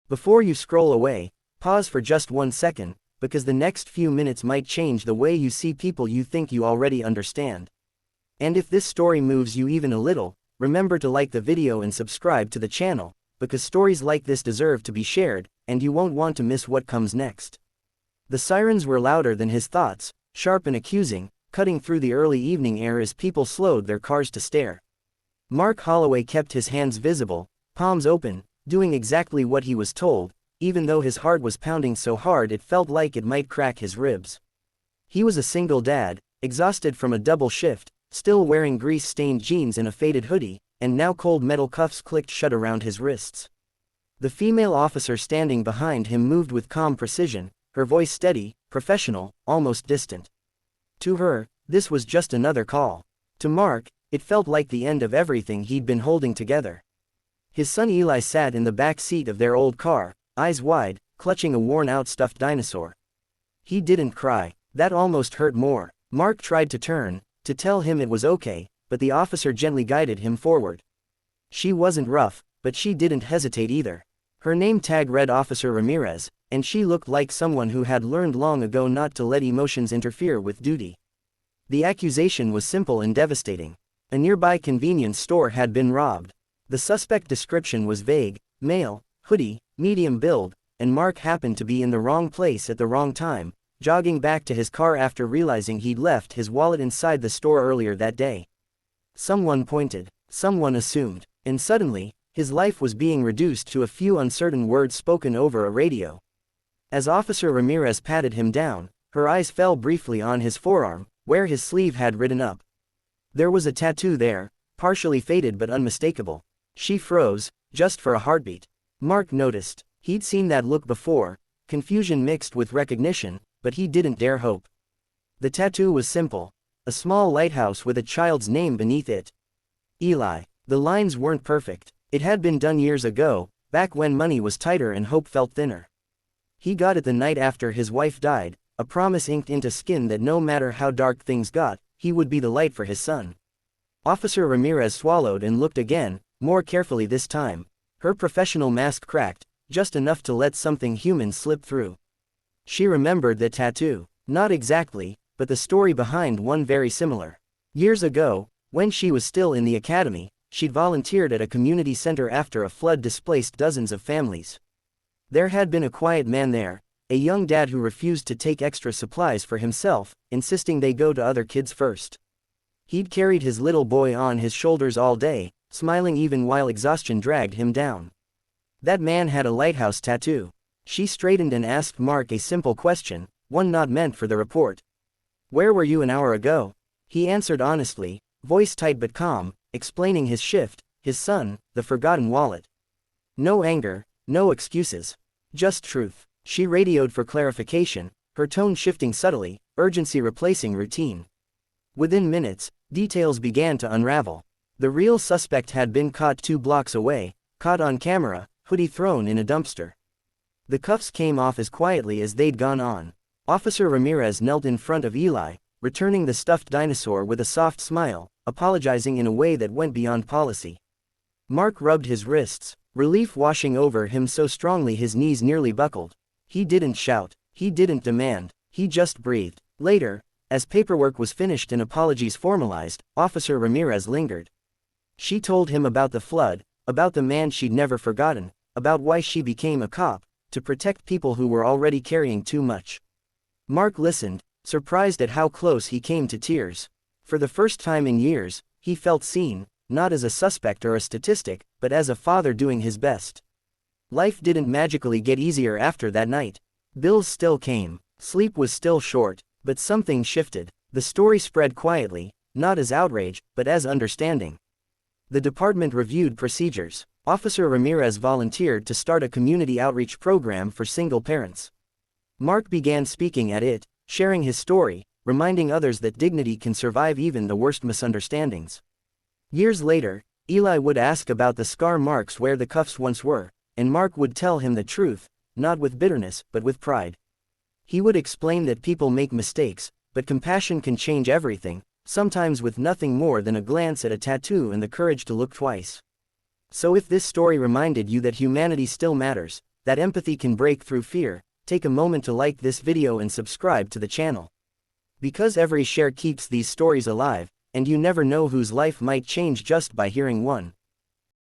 Before you scroll away, pause for just 1 second, because the next few minutes might change the way you see people you think you already understand. And if this story moves you even a little, remember to like the video and subscribe to the channel, because stories like this deserve to be shared, and you won't want to miss what comes next. The sirens were louder than his thoughts, sharp and accusing, cutting through the early evening air as people slowed their cars to stare. Mark Holloway kept his hands visible, palms open, doing exactly what he was told, even though his heart was pounding so hard it felt like it might crack his ribs. He was a single dad, exhausted from a double shift, still wearing grease-stained jeans and a faded hoodie, and now cold metal cuffs clicked shut around his wrists. The female officer standing behind him moved with calm precision, her voice steady, professional, almost distant. To her, this was just another call. To Mark, it felt like the end of everything he'd been holding together. His son Eli sat in the back seat of their old car, eyes wide, clutching a worn-out stuffed dinosaur. He didn't cry. That almost hurt more. Mark tried to turn, to tell him it was okay, but the officer gently guided him forward. She wasn't rough, but she didn't hesitate either. Her name tag read Officer Ramirez, and she looked like someone who had learned long ago not to let emotions interfere with duty. The accusation was simple and devastating. A nearby convenience store had been robbed. The suspect description was vague: male, hoodie, medium build, and Mark happened to be in the wrong place at the wrong time, jogging back to his car after realizing he'd left his wallet inside the store earlier that day. Someone pointed, someone assumed, and suddenly, his life was being reduced to a few uncertain words spoken over a radio. As Officer Ramirez patted him down, her eyes fell briefly on his forearm, where his sleeve had ridden up. There was a tattoo there, partially faded but unmistakable. She froze, just for a heartbeat. Mark noticed. He'd seen that look before, confusion mixed with recognition, but he didn't dare hope. The tattoo was simple: a small lighthouse with a child's name beneath it. Eli. The lines weren't perfect. It had been done years ago, back when money was tighter and hope felt thinner. He got it the night after his wife died, a promise inked into skin that no matter how dark things got, he would be the light for his son. Officer Ramirez swallowed and looked again, more carefully this time. Her professional mask cracked, just enough to let something human slip through. She remembered the tattoo. Not exactly, but the story behind one very similar. Years ago, when she was still in the academy, she'd volunteered at a community center after a flood displaced dozens of families. There had been a quiet man there, a young dad who refused to take extra supplies for himself, insisting they go to other kids first. He'd carried his little boy on his shoulders all day, smiling even while exhaustion dragged him down. That man had a lighthouse tattoo. She straightened and asked Mark a simple question, one not meant for the report. "Where were you an hour ago?" He answered honestly, voice tight but calm, explaining his shift, his son, the forgotten wallet. No anger, no excuses. Just truth. She radioed for clarification, her tone shifting subtly, urgency replacing routine. Within minutes, details began to unravel. The real suspect had been caught 2 blocks away, caught on camera, hoodie thrown in a dumpster. The cuffs came off as quietly as they'd gone on. Officer Ramirez knelt in front of Eli, returning the stuffed dinosaur with a soft smile, apologizing in a way that went beyond policy. Mark rubbed his wrists, relief washing over him so strongly his knees nearly buckled. He didn't shout, he didn't demand, he just breathed. Later, as paperwork was finished and apologies formalized, Officer Ramirez lingered. She told him about the flood, about the man she'd never forgotten, about why she became a cop, to protect people who were already carrying too much. Mark listened, surprised at how close he came to tears. For the first time in years, he felt seen, not as a suspect or a statistic, but as a father doing his best. Life didn't magically get easier after that night. Bills still came, sleep was still short, but something shifted. The story spread quietly, not as outrage, but as understanding. The department reviewed procedures. Officer Ramirez volunteered to start a community outreach program for single parents. Mark began speaking at it, sharing his story, reminding others that dignity can survive even the worst misunderstandings. Years later, Eli would ask about the scar marks where the cuffs once were, and Mark would tell him the truth, not with bitterness, but with pride. He would explain that people make mistakes, but compassion can change everything, sometimes with nothing more than a glance at a tattoo and the courage to look twice. So if this story reminded you that humanity still matters, that empathy can break through fear, take a moment to like this video and subscribe to the channel. Because every share keeps these stories alive, and you never know whose life might change just by hearing one.